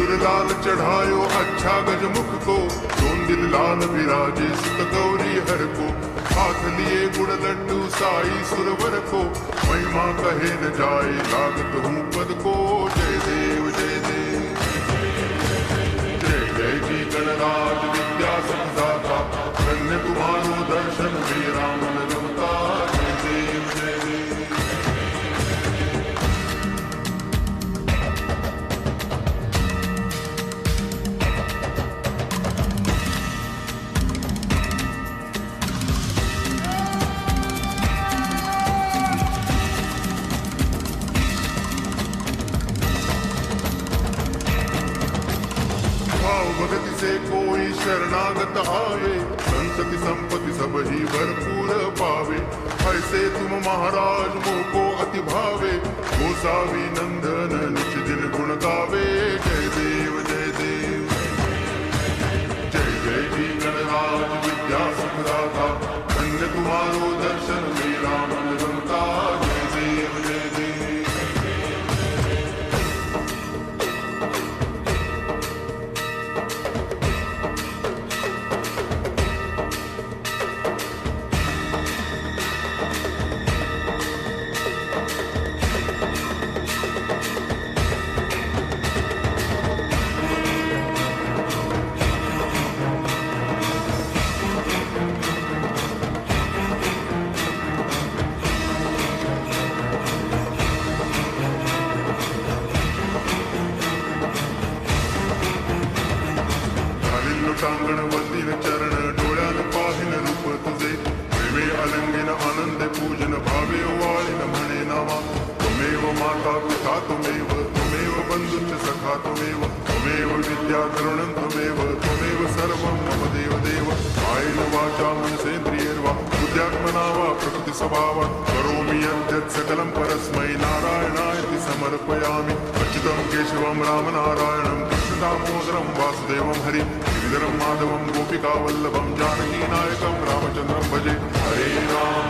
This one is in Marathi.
सिंदूर लाल चढ़ायो अच्छा गजमुख को, सोन दिल लाल विराजे सुत गौरी हर को। हाथ लिए गुड़ लड्डू साई सुरवर को, महिमा कहे न जाए लागत हूँ पद को। जय देव जय देव जय जय जी गणराज विद्या संदाता, धन्य तुम्हारो दर्शन मेरा मन रमता। जय देव जय देव भगति से कोई शरणागत आवे, संतति संपत्ति सब ही भरपूर पावे। ऐसे तुम महाराज मोको अति भावे, गोसावी नंदन निज दिन गुण गावे। जय देव जय देव जय जय जी गणराज विद्या सुखदाता, धन्य तुम्हारो दर्शन मेरा मन रमता। जय देव जय देव टांगण वंदिन चरण, डोळ्यान पाहिन रूप तुझे। प्रेमे अलंगिन आनंद पूजन, भावे वाळीन म्हणे नावा। त्वमेव माता पिता त्वमेव, त्वमेव बंधुश्च सखा त्वमेव, त्वमेव विद्या करुणं त्वमेव, त्वमेव सर्वं मम देव देव। कायेन वाचा मनसेन्द्रियैर्वा बुद्ध्यात्मना वा प्रकृति स्वभावात् करोमि यद्यत् सकलं परस्मै नारायणायति समर्पयामि। अच्युतं केशवं रामनारायणं कृष्णदामोदरं वासुदेवं हरि गिरिधरं माधवं गोपिकावल्लभं जानकीनायकं रामचन्द्रं भजे। हरे राम